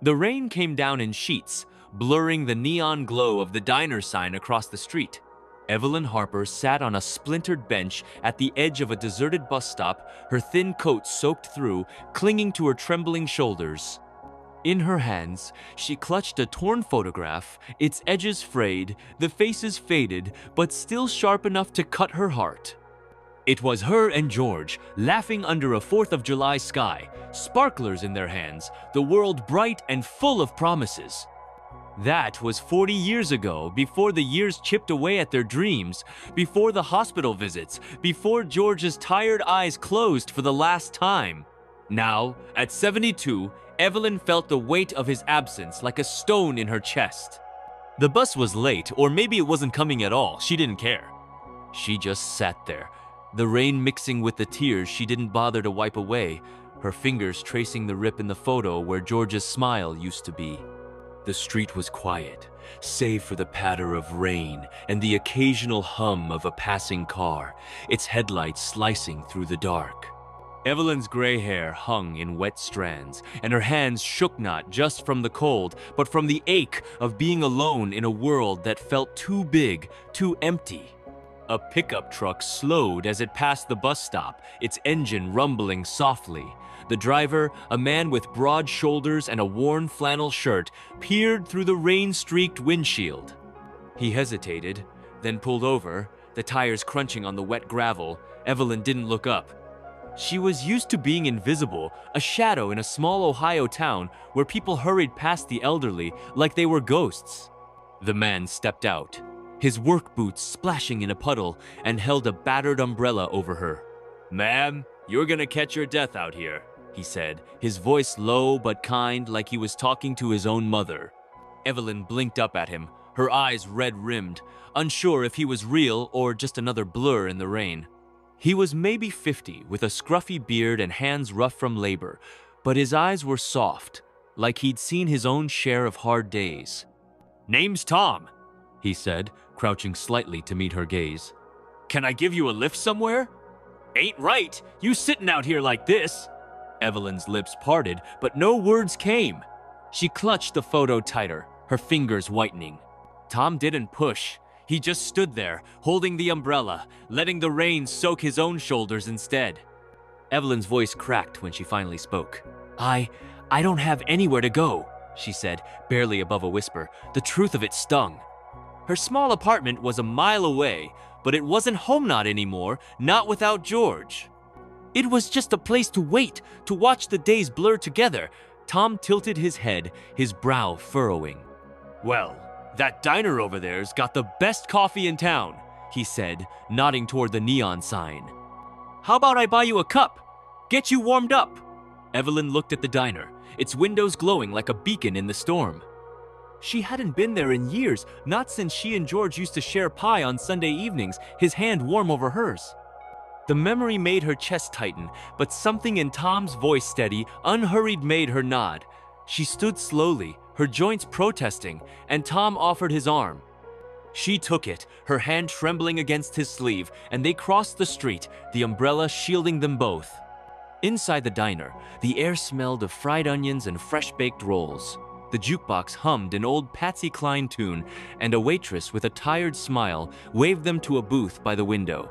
The rain came down in sheets, blurring the neon glow of the diner sign across the street. Evelyn Harper sat on a splintered bench at the edge of a deserted bus stop, her thin coat soaked through, clinging to her trembling shoulders. In her hands, she clutched a torn photograph, its edges frayed, the faces faded, but still sharp enough to cut her heart. It was her and George, laughing under a 4th of July sky, sparklers in their hands, the world bright and full of promises. That was 40 years ago, before the years chipped away at their dreams, before the hospital visits, before George's tired eyes closed for the last time. Now, at 72, Evelyn felt the weight of his absence like a stone in her chest. The bus was late, or maybe it wasn't coming at all. She didn't care. She just sat there, the rain mixing with the tears she didn't bother to wipe away, her fingers tracing the rip in the photo where George's smile used to be. The street was quiet, save for the patter of rain and the occasional hum of a passing car, its headlights slicing through the dark. Evelyn's gray hair hung in wet strands, and her hands shook not just from the cold, but from the ache of being alone in a world that felt too big, too empty. A pickup truck slowed as it passed the bus stop, its engine rumbling softly. The driver, a man with broad shoulders and a worn flannel shirt, peered through the rain-streaked windshield. He hesitated, then pulled over, the tires crunching on the wet gravel. Evelyn didn't look up. She was used to being invisible, a shadow in a small Ohio town where people hurried past the elderly like they were ghosts. The man stepped out, his work boots splashing in a puddle, and held a battered umbrella over her. "Ma'am, you're gonna catch your death out here," he said, his voice low but kind, like he was talking to his own mother. Evelyn blinked up at him, her eyes red-rimmed, unsure if he was real or just another blur in the rain. He was maybe 50, with a scruffy beard and hands rough from labor, but his eyes were soft, like he'd seen his own share of hard days. "Name's Tom," he said, crouching slightly to meet her gaze. "Can I give you a lift somewhere?" "Ain't right, you sitting out here like this." Evelyn's lips parted, but no words came. She clutched the photo tighter, her fingers whitening. Tom didn't push. He just stood there, holding the umbrella, letting the rain soak his own shoulders instead. Evelyn's voice cracked when she finally spoke. I don't have anywhere to go," she said, barely above a whisper. The truth of it stung. Her small apartment was a mile away, but it wasn't home not anymore, not without George. It was just a place to wait, to watch the days blur together. Tom tilted his head, his brow furrowing. "Well, that diner over there's got the best coffee in town," he said, nodding toward the neon sign. "How about I buy you a cup? Get you warmed up?" Evelyn looked at the diner, its windows glowing like a beacon in the storm. She hadn't been there in years, not since she and George used to share pie on Sunday evenings, his hand warm over hers. The memory made her chest tighten, but something in Tom's voice steady, unhurried made her nod. She stood slowly, her joints protesting, and Tom offered his arm. She took it, her hand trembling against his sleeve, and they crossed the street, the umbrella shielding them both. Inside the diner, the air smelled of fried onions and fresh-baked rolls. The jukebox hummed an old Patsy Cline tune, and a waitress with a tired smile waved them to a booth by the window.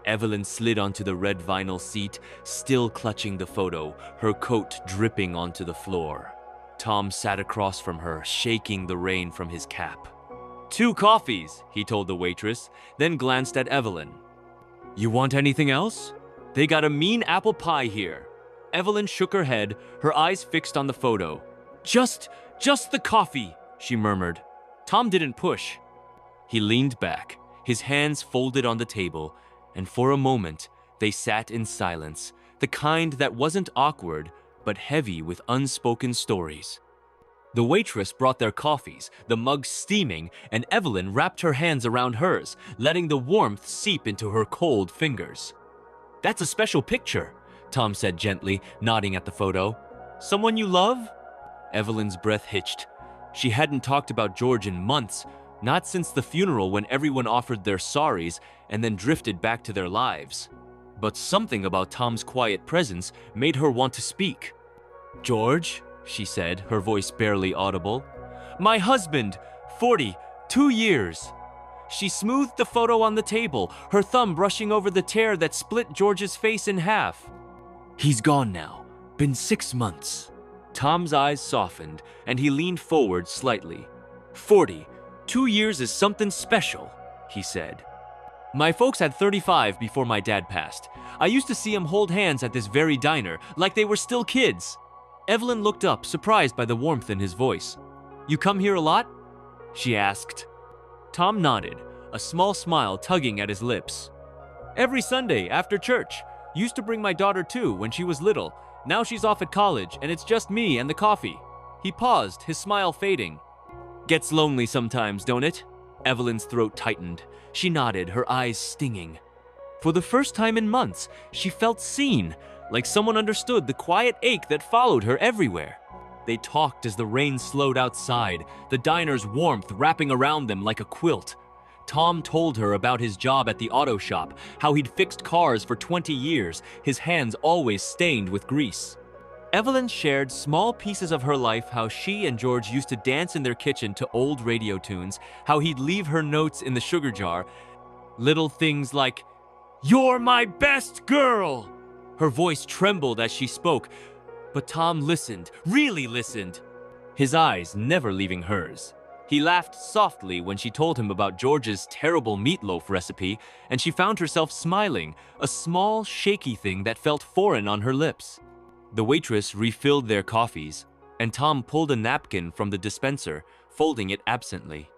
Evelyn slid onto the red vinyl seat, still clutching the photo, her coat dripping onto the floor. Tom sat across from her, shaking the rain from his cap. "2 coffees," he told the waitress, then glanced at Evelyn. "You want anything else? They got a mean apple pie here." Evelyn shook her head, her eyes fixed on the photo. Just the coffee," she murmured. Tom didn't push. He leaned back, his hands folded on the table, and for a moment, they sat in silence, the kind that wasn't awkward, but heavy with unspoken stories. The waitress brought their coffees, the mugs steaming, and Evelyn wrapped her hands around hers, letting the warmth seep into her cold fingers. "That's a special picture," Tom said gently, nodding at the photo. "Someone you love?" Evelyn's breath hitched. She hadn't talked about George in months, not since the funeral when everyone offered their sorries and then drifted back to their lives. But something about Tom's quiet presence made her want to speak. "George," she said, her voice barely audible. My husband, 40, 2 years. She smoothed the photo on the table, her thumb brushing over the tear that split George's face in half. He's gone now. Been 6 months. Tom's eyes softened, and he leaned forward slightly. 40, 2 years is something special, he said. My folks had 35 before my dad passed. I used to see them hold hands at this very diner, like they were still kids. Evelyn looked up, surprised by the warmth in his voice. You come here a lot? She asked. Tom nodded, a small smile tugging at his lips. Every Sunday after church. Used to bring my daughter too when she was little. Now she's off at college and it's just me and the coffee. He paused, his smile fading. Gets lonely sometimes, don't it? Evelyn's throat tightened. She nodded, her eyes stinging. For the first time in months, she felt seen, like someone understood the quiet ache that followed her everywhere. They talked as the rain slowed outside, the diner's warmth wrapping around them like a quilt. Tom told her about his job at the auto shop, how he'd fixed cars for 20 years, his hands always stained with grease. Evelyn shared small pieces of her life, how she and George used to dance in their kitchen to old radio tunes, how he'd leave her notes in the sugar jar. Little things like, "You're my best girl!" Her voice trembled as she spoke, but Tom listened, really listened, his eyes never leaving hers. He laughed softly when she told him about George's terrible meatloaf recipe, and she found herself smiling, a small, shaky thing that felt foreign on her lips. The waitress refilled their coffees, and Tom pulled a napkin from the dispenser, folding it absently.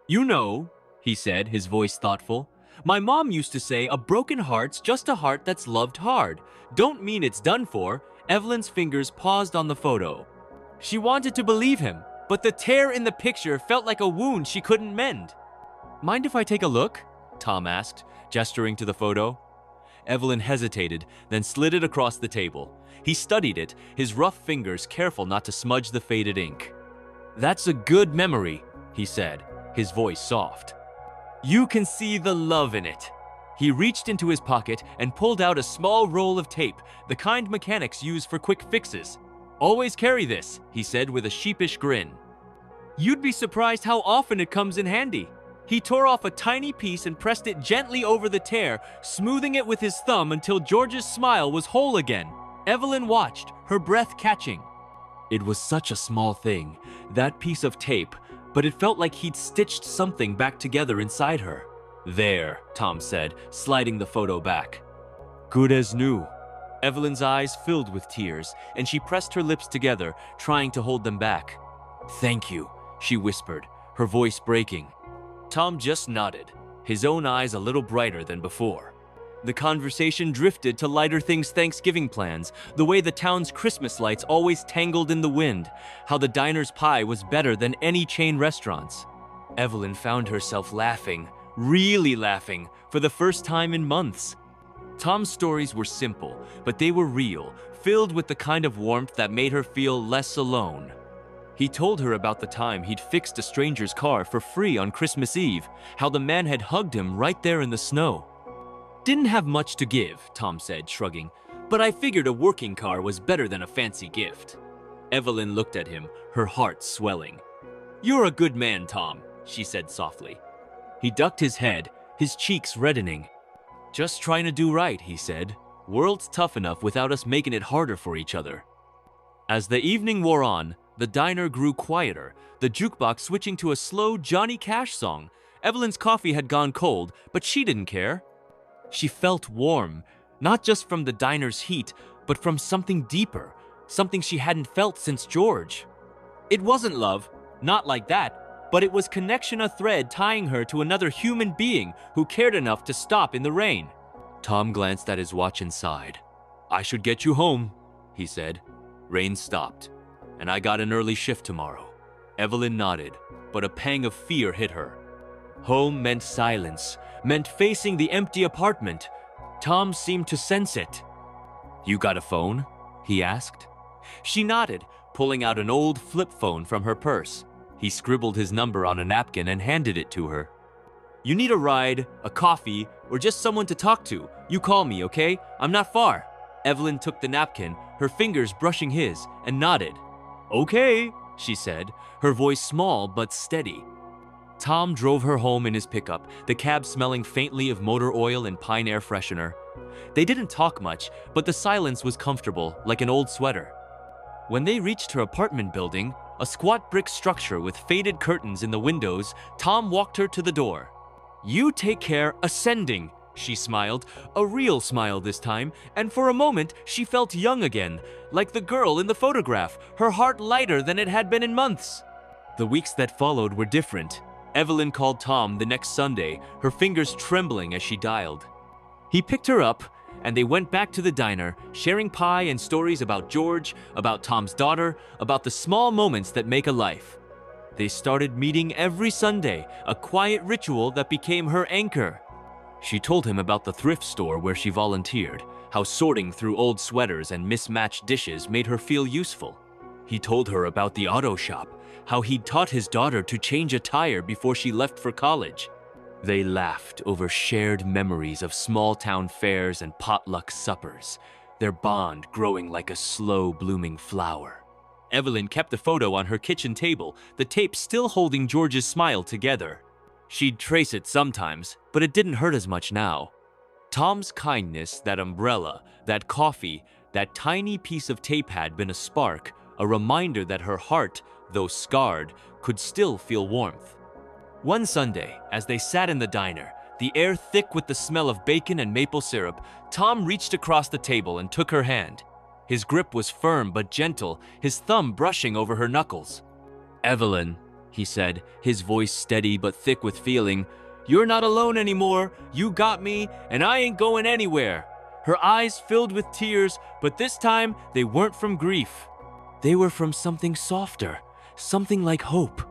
You know, he said, his voice thoughtful, my mom used to say a broken heart's just a heart that's loved hard. Don't mean it's done for. Evelyn's fingers paused on the photo. She wanted to believe him, but the tear in the picture felt like a wound she couldn't mend. Mind if I take a look? Tom asked, gesturing to the photo. Evelyn hesitated, then slid it across the table. He studied it, his rough fingers careful not to smudge the faded ink. That's a good memory, he said, his voice soft. You can see the love in it. He reached into his pocket and pulled out a small roll of tape, the kind mechanics use for quick fixes. Always carry this, he said with a sheepish grin. You'd be surprised how often it comes in handy. He tore off a tiny piece and pressed it gently over the tear, smoothing it with his thumb until George's smile was whole again. Evelyn watched, her breath catching. It was such a small thing, that piece of tape, but it felt like he'd stitched something back together inside her. There, Tom said, sliding the photo back. Good as new. Evelyn's eyes filled with tears, and she pressed her lips together, trying to hold them back. Thank you, she whispered, her voice breaking. Tom just nodded, his own eyes a little brighter than before. The conversation drifted to lighter things, Thanksgiving plans, the way the town's Christmas lights always tangled in the wind, how the diner's pie was better than any chain restaurants. Evelyn found herself laughing, really laughing, for the first time in months. Tom's stories were simple, but they were real, filled with the kind of warmth that made her feel less alone. He told her about the time he'd fixed a stranger's car for free on Christmas Eve, how the man had hugged him right there in the snow. Didn't have much to give, Tom said, shrugging, but I figured a working car was better than a fancy gift. Evelyn looked at him, her heart swelling. You're a good man, Tom, she said softly. He ducked his head, his cheeks reddening. Just trying to do right, he said. World's tough enough without us making it harder for each other. As the evening wore on, the diner grew quieter, the jukebox switching to a slow Johnny Cash song. Evelyn's coffee had gone cold, but she didn't care. She felt warm, not just from the diner's heat, but from something deeper, something she hadn't felt since George. It wasn't love, not like that, but it was connection, a thread tying her to another human being who cared enough to stop in the rain. Tom glanced at his watch and sighed. I should get you home, he said. Rain stopped, and I got an early shift tomorrow. Evelyn nodded, but a pang of fear hit her. Home meant silence, meant facing the empty apartment. Tom seemed to sense it. You got a phone? He asked. She nodded, pulling out an old flip phone from her purse. He scribbled his number on a napkin and handed it to her. You need a ride, a coffee, or just someone to talk to. You call me, okay? I'm not far. Evelyn took the napkin, her fingers brushing his, and nodded. Okay, she said, her voice small but steady. Tom drove her home in his pickup, the cab smelling faintly of motor oil and pine air freshener. They didn't talk much, but the silence was comfortable, like an old sweater. When they reached her apartment building, a squat brick structure with faded curtains in the windows, Tom walked her to the door. "You take care ascending," she smiled, a real smile this time, and for a moment she felt young again, like the girl in the photograph, her heart lighter than it had been in months. The weeks that followed were different. Evelyn called Tom the next Sunday, her fingers trembling as she dialed. He picked her up, and they went back to the diner, sharing pie and stories about George, about Tom's daughter, about the small moments that make a life. They started meeting every Sunday, a quiet ritual that became her anchor. She told him about the thrift store where she volunteered, how sorting through old sweaters and mismatched dishes made her feel useful. He told her about the auto shop, how he'd taught his daughter to change a tire before she left for college. They laughed over shared memories of small-town fairs and potluck suppers, their bond growing like a slow-blooming flower. Evelyn kept the photo on her kitchen table, the tape still holding George's smile together. She'd trace it sometimes, but it didn't hurt as much now. Tom's kindness, that umbrella, that coffee, that tiny piece of tape had been a spark, a reminder that her heart, though scarred, could still feel warmth. One Sunday, as they sat in the diner, the air thick with the smell of bacon and maple syrup, Tom reached across the table and took her hand. His grip was firm but gentle, his thumb brushing over her knuckles. "Evelyn," he said, his voice steady but thick with feeling, "you're not alone anymore. You got me, and I ain't going anywhere." Her eyes filled with tears, but this time they weren't from grief. They were from something softer, something like hope.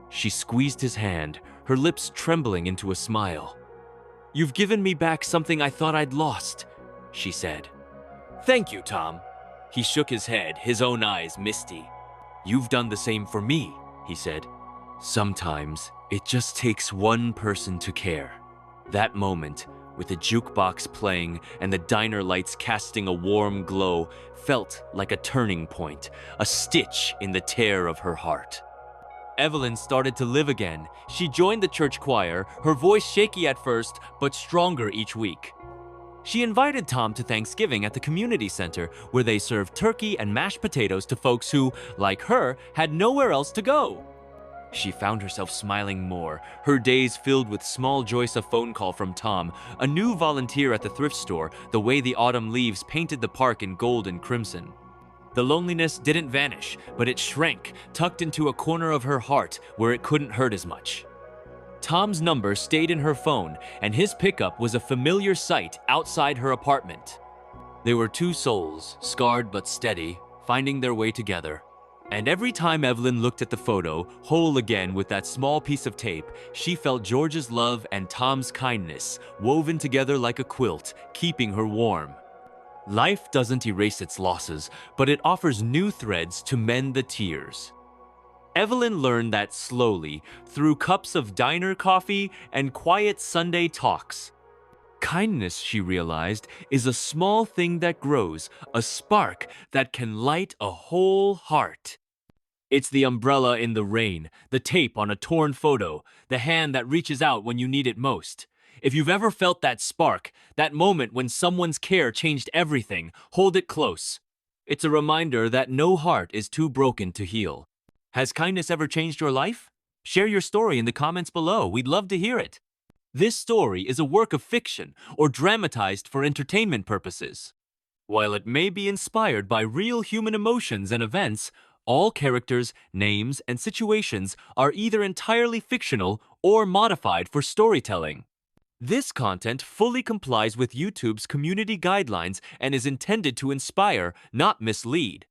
She squeezed his hand, her lips trembling into a smile. "You've given me back something I thought I'd lost," she said. "Thank you, Tom." He shook his head, his own eyes misty. "You've done the same for me," he said. "Sometimes it just takes one person to care." That moment, with the jukebox playing and the diner lights casting a warm glow, felt like a turning point, a stitch in the tear of her heart. Evelyn started to live again. She joined the church choir, her voice shaky at first, but stronger each week. She invited Tom to Thanksgiving at the community center, where they served turkey and mashed potatoes to folks who, like her, had nowhere else to go. She found herself smiling more, her days filled with small joys: a phone call from Tom, a new volunteer at the thrift store, the way the autumn leaves painted the park in gold and crimson. The loneliness didn't vanish, but it shrank, tucked into a corner of her heart where it couldn't hurt as much. Tom's number stayed in her phone, and his pickup was a familiar sight outside her apartment. They were two souls, scarred but steady, finding their way together. And every time Evelyn looked at the photo, whole again with that small piece of tape, she felt George's love and Tom's kindness, woven together like a quilt, keeping her warm. Life doesn't erase its losses, but it offers new threads to mend the tears. Evelyn learned that slowly, through cups of diner coffee and quiet Sunday talks. Kindness, she realized, is a small thing that grows, a spark that can light a whole heart. It's the umbrella in the rain, the tape on a torn photo, the hand that reaches out when you need it most. If you've ever felt that spark, that moment when someone's care changed everything, hold it close. It's a reminder that no heart is too broken to heal. Has kindness ever changed your life? Share your story in the comments below. We'd love to hear it. This story is a work of fiction or dramatized for entertainment purposes. While it may be inspired by real human emotions and events, all characters, names, and situations are either entirely fictional or modified for storytelling. This content fully complies with YouTube's community guidelines and is intended to inspire, not mislead.